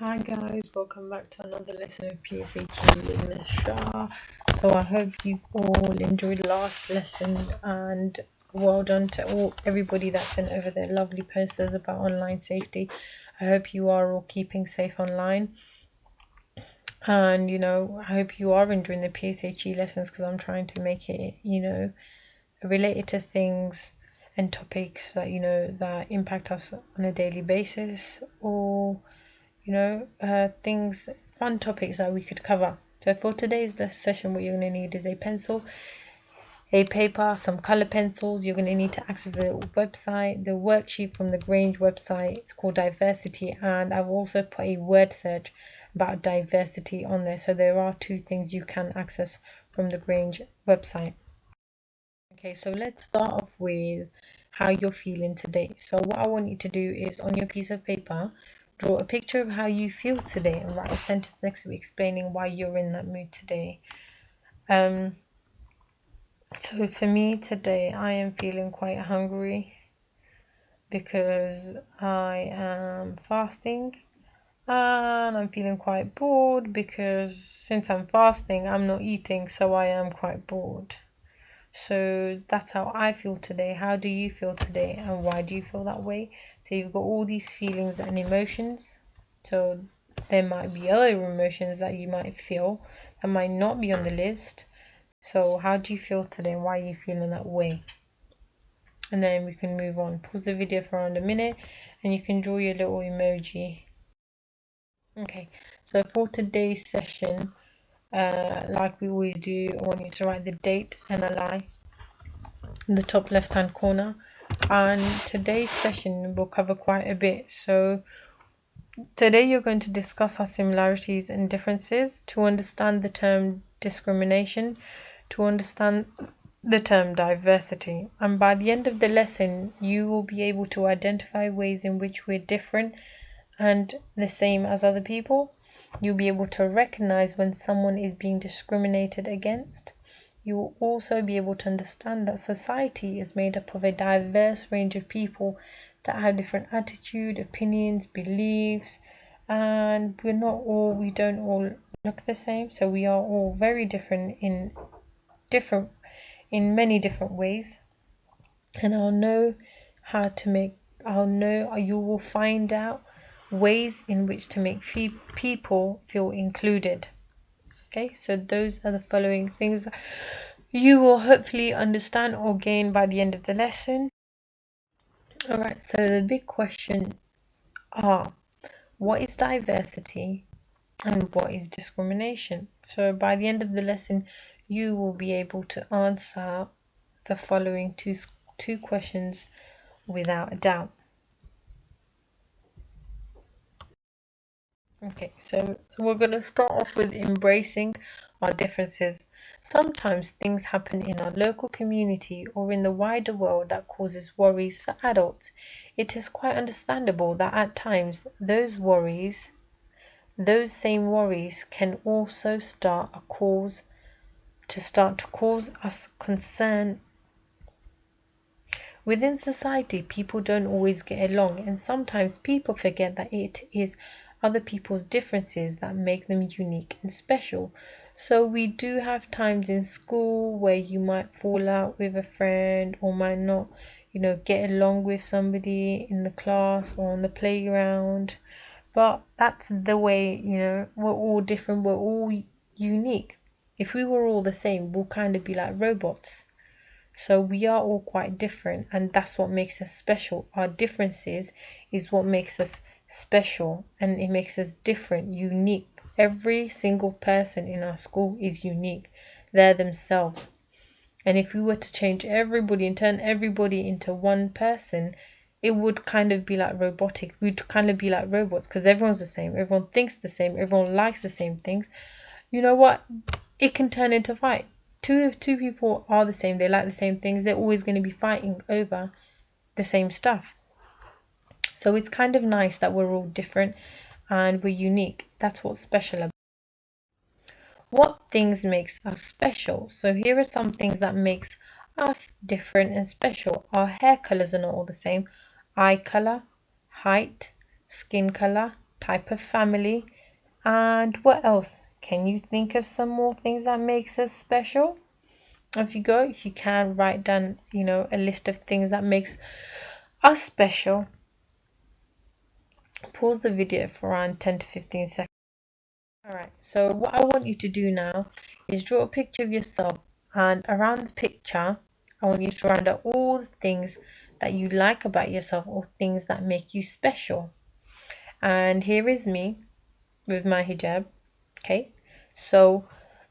Hi guys, welcome back to another lesson of PSHE in the Shah. So I hope you all enjoyed last lesson, and well done to everybody that sent over their lovely posters about online safety. I hope you are all keeping safe online, and I hope you are enjoying the PSHE lessons, because I'm trying to make it related to things and topics that that impact us on a daily basis, or things, fun topics that we could cover. So for today's session, what you're going to need is a pencil, a paper, some color pencils. You're going to need to access the website, the worksheet from the Grange website. It's called Diversity, and I've also put a word search about diversity on there. So there are two things you can access from the Grange website. Okay, so let's start off with how you're feeling today. So what I want you to do is, on your piece of paper, draw a picture of how you feel today and write a sentence next to it explaining why you're in that mood today. So for me today, I am feeling quite hungry because I am fasting, and I'm feeling quite bored because since I'm fasting, I'm not eating, so I am quite bored. So that's how I feel today. How do you feel today, and why do you feel that way? So you've got all these feelings and emotions. So there might be other emotions that you might feel that might not be on the list. So how do you feel today, and why are you feeling that way? And then we can move on. Pause the video for around a minute and you can draw your little emoji. Okay, so for today's session, like we always do, I want you to write the date and a lie in the top left hand corner. And today's session will cover quite a bit. So today you're going to discuss our similarities and differences, to understand the term discrimination, to understand the term diversity, and by the end of the lesson you will be able to identify ways in which we're different and the same as other people. You'll be able to recognize when someone is being discriminated against. You will also be able to understand that society is made up of a diverse range of people that have different attitude, opinions, beliefs, and we don't all look the same. So we are all very different in many different ways. And you will find out ways in which to make people feel included. Okay, so those are the following things that you will hopefully understand or gain by the end of the lesson. Alright, so the big questions are, what is diversity and what is discrimination? So by the end of the lesson, you will be able to answer the following two questions without a doubt. Okay, so we're going to start off with embracing our differences. Sometimes things happen in our local community or in the wider world that causes worries for adults. It is quite understandable that at times those same worries can also start to cause us concern. Within society, people don't always get along, and sometimes people forget that it is other people's differences that make them unique and special. So we do have times in school where you might fall out with a friend, or might not, get along with somebody in the class or on the playground. But that's the way, we're all different, we're all unique. If we were all the same, we'll kind of be like robots. So we are all quite different, and that's what makes us special. Our differences is what makes us special, and it makes us different, unique. Every single person in our school is unique. They're themselves. And if we were to change everybody and turn everybody into one person, it would kind of be like robotic. We'd kind of be like robots, because everyone's the same. Everyone thinks the same. Everyone likes the same things. You know what? It can turn into fight. If two people are the same, they like the same things, they're always going to be fighting over the same stuff. So it's kind of nice that we're all different and we're unique. That's what's special about it. What things makes us special? So here are some things that makes us different and special. Our hair colors are not all the same. Eye color, height, skin color, type of family, and what else? Can you think of some more things that makes us special? If you can write down, a list of things that makes us special. Pause the video for around 10 to 15 seconds. Alright, so what I want you to do now is draw a picture of yourself, and around the picture, I want you to write out all the things that you like about yourself or things that make you special. And here is me with my hijab. Okay, so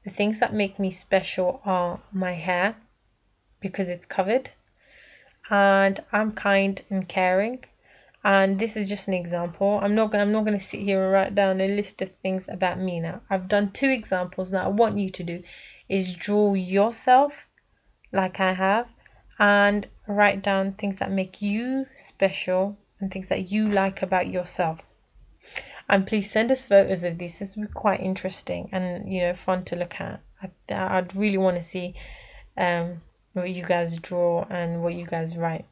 the things that make me special are my hair, because it's covered, and I'm kind and caring. And this is just an example. I'm not gonna sit here and write down a list of things about me now. I've done 2 examples. Now I want you to do is draw yourself like I have, and write down things that make you special and things that you like about yourself. And please send us photos of these. This will be quite interesting and fun to look at. I'd really want to see what you guys draw and what you guys write.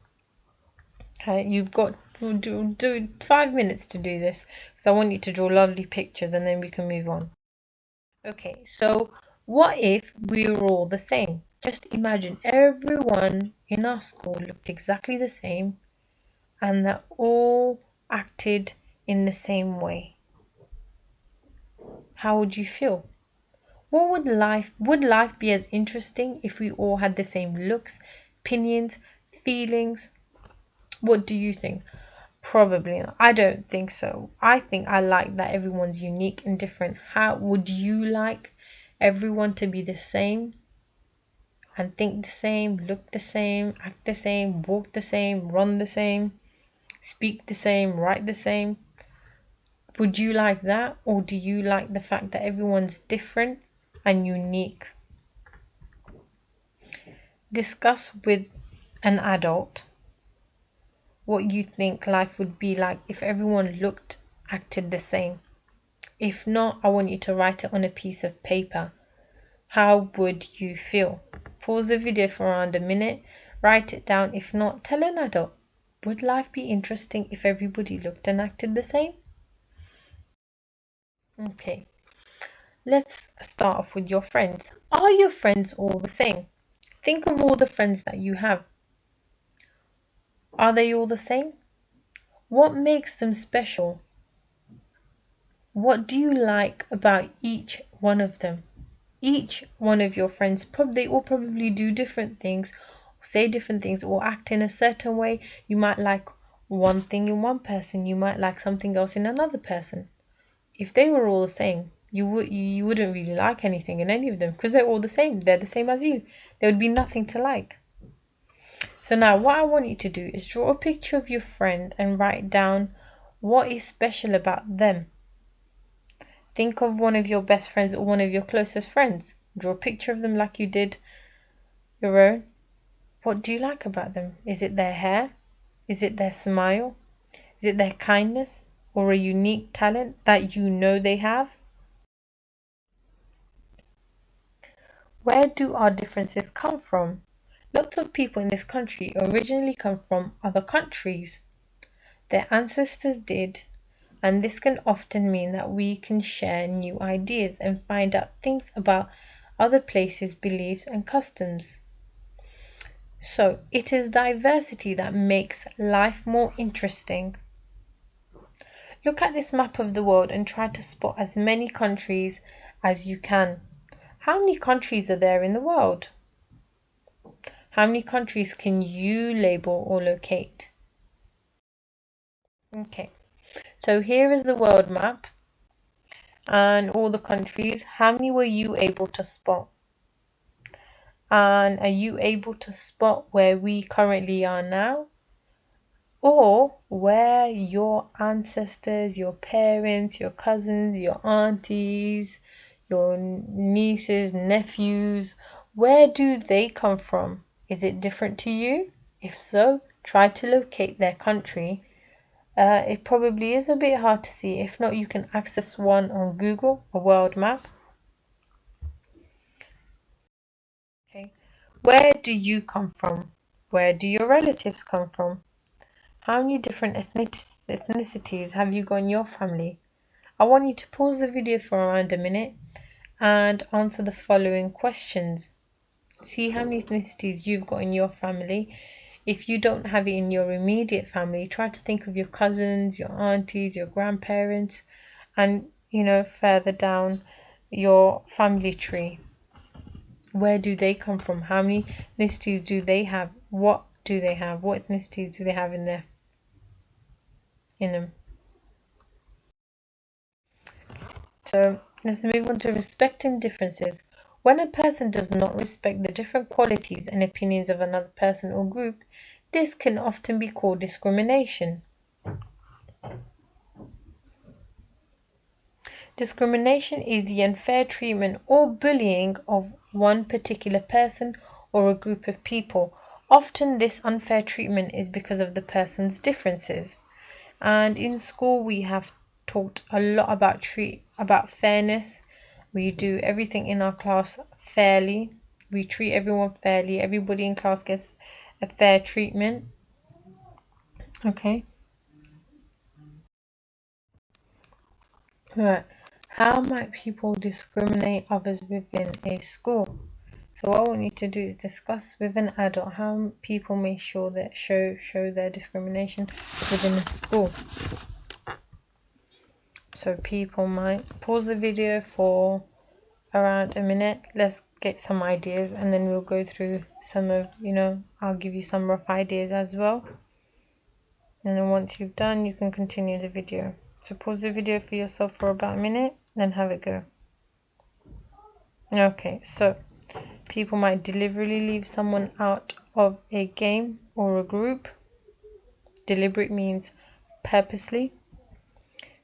Okay, you've got to do 5 minutes to do this, because I want you to draw lovely pictures and then we can move on. Okay, so what if we were all the same? Just imagine everyone in our school looked exactly the same and that all acted in the same way. How would you feel? What would life be as interesting if we all had the same looks, opinions, feelings? What do you think? Probably not. I don't think so. I think I like that everyone's unique and different. How would you like everyone to be the same and think the same, look the same, act the same, walk the same, run the same, speak the same, write the same? Would you like that, or do you like the fact that everyone's different and unique? Discuss with an adult what you think life would be like if everyone acted the same. If not, I want you to write it on a piece of paper. How would you feel? Pause the video for around a minute, write it down. If not, tell an adult. Would life be interesting if everybody looked and acted the same? Okay, let's start off with your friends. Are your friends all the same? Think of all the friends that you have. Are they all the same? What makes them special? What do you like about each one of them? Each one of your friends, they all probably do different things, say different things, or act in a certain way. You might like one thing in one person, you might like something else in another person. If they were all the same, you wouldn't really like anything in any of them, because they're all the same. They're the same as you. There would be nothing to like. So now what I want you to do is draw a picture of your friend and write down what is special about them. Think of one of your best friends or one of your closest friends. Draw a picture of them like you did your own. What do you like about them? Is it their hair? Is it their smile? Is it their kindness? Or a unique talent that you know they have? Where do our differences come from? Lots of people in this country originally come from other countries. Their ancestors did, and this can often mean that we can share new ideas and find out things about other places, beliefs and customs. So it is diversity that makes life more interesting. Look at this map of the world and try to spot as many countries as you can. How many countries are there in the world? How many countries can you label or locate? Okay, so here is the world map and all the countries. How many were you able to spot? And are you able to spot where we currently are now? Or where your ancestors, your parents, your cousins, your aunties, your nieces, nephews, where do they come from? Is it different to you? If so, try to locate their country. It probably is a bit hard to see. If not, you can access one on Google, a world map. Okay. Where do you come from? Where do your relatives come from? How many different ethnicities have you got in your family? I want you to pause the video for around a minute and answer the following questions. See how many ethnicities you've got in your family. If you don't have it in your immediate family, try to think of your cousins, your aunties, your grandparents, and further down your family tree. Where do they come from? How many ethnicities do they have? What do they have? What ethnicities do they have in them? So let's move on to respecting differences. When a person does not respect the different qualities and opinions of another person or group, this can often be called discrimination. Discrimination is the unfair treatment or bullying of one particular person or a group of people. Often this unfair treatment is because of the person's differences. And in school we have talked a lot about fairness. We do everything in our class fairly. We treat everyone fairly. Everybody in class gets a fair treatment. Okay. Right. How might people discriminate others within a school? So what I want you to do is discuss with an adult how people may show their discrimination within a school. So people might pause the video for around a minute. Let's get some ideas and then we'll go through some of, I'll give you some rough ideas as well. And then once you've done, you can continue the video. So pause the video for yourself for about a minute, then have a go. Okay, so people might deliberately leave someone out of a game or a group. Deliberate means purposely.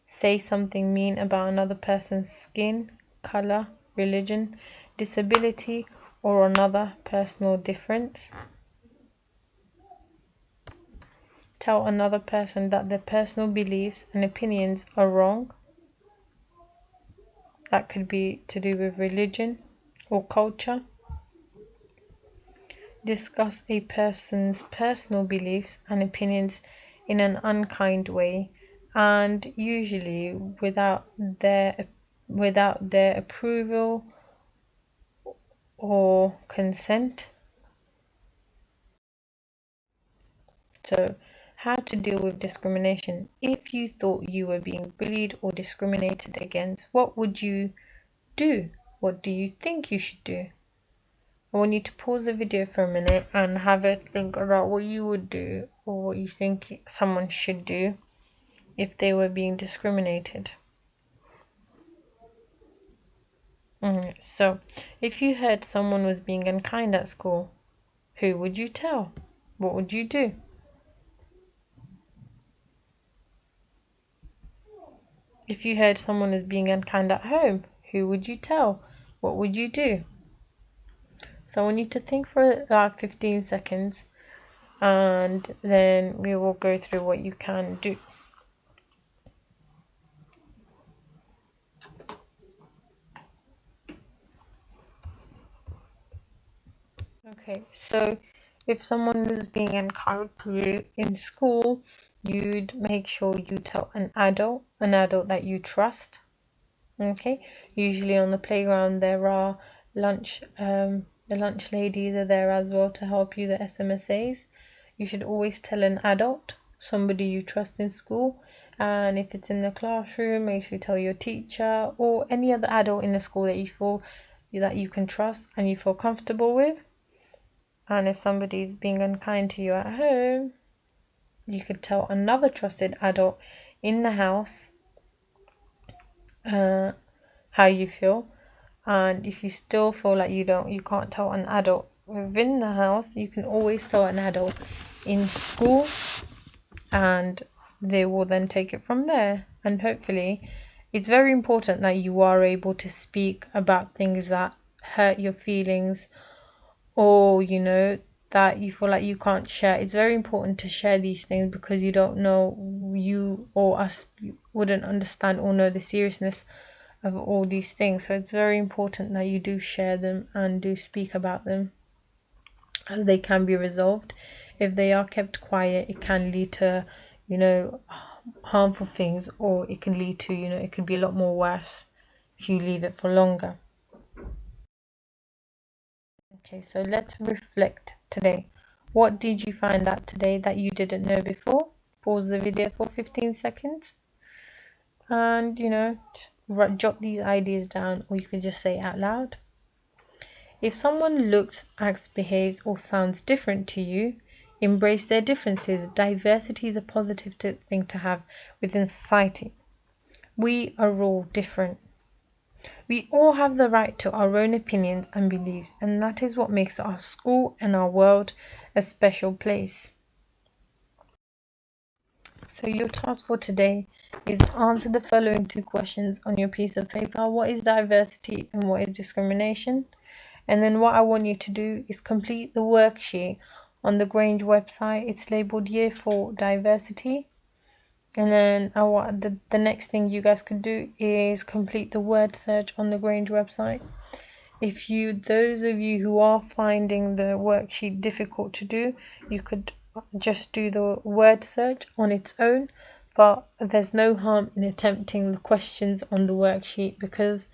Say something mean about another person's skin, color, religion, disability, or another personal difference. Tell another person that their personal beliefs and opinions are wrong. That could be to do with religion or culture. Discuss a person's personal beliefs and opinions in an unkind way, and usually without their approval or consent. So, how to deal with discrimination. If you thought you were being bullied or discriminated against, what would you do? What do you think you should do? I want you to pause the video for a minute and have a think about what you would do or what you think someone should do if they were being discriminated. So, if you heard someone was being unkind at school, who would you tell? What would you do? If you heard someone was being unkind at home, who would you tell? What would you do? So I want you to think for like 15 seconds and then we will go through what you can do. Okay, so if someone was being unkind to you in school, you'd make sure you tell an adult that you trust. Okay, usually on the playground there are the lunch ladies are there as well to help you, the SMSAs. You should always tell an adult, somebody you trust in school, and if it's in the classroom, make sure you tell your teacher or any other adult in the school that you feel that you can trust and you feel comfortable with. And if somebody's being unkind to you at home, you could tell another trusted adult in the house how you feel. And if you still feel like you can't tell an adult within the house, you can always tell an adult in school, and they will then take it from there. And hopefully, it's very important that you are able to speak about things that hurt your feelings, or that you feel like you can't share. It's very important to share these things because you don't know, you or us wouldn't understand or know the seriousness of all these things. So it's very important that you do share them and do speak about them, as they can be resolved. If they are kept quiet, it can lead to harmful things, or it can lead to, it could be a lot more worse if you leave it for longer. Okay, so let's reflect today. What did you find out today that you didn't know before? Pause the video for 15 seconds and, just jot these ideas down, or you can just say it out loud. If someone looks, acts, behaves, or sounds different to you, embrace their differences. Diversity is a positive thing to have within society. We are all different. We all have the right to our own opinions and beliefs, and that is what makes our school and our world a special place. So your task for today is answer the following 2 questions on your piece of paper. What is diversity and what is discrimination? And then what I want you to do is complete the worksheet on the Grange website. It's labeled Year 4 Diversity. And then the next thing you guys could do is complete the word search on the Grange website. Those of you who are finding the worksheet difficult to do, you could just do the word search on its own, but there's no harm in attempting the questions on the worksheet, because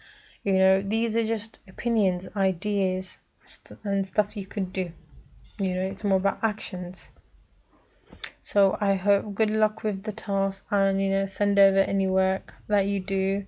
these are just opinions, ideas, and stuff you could do. It's more about actions. So I hope good luck with the task, and send over any work that you do,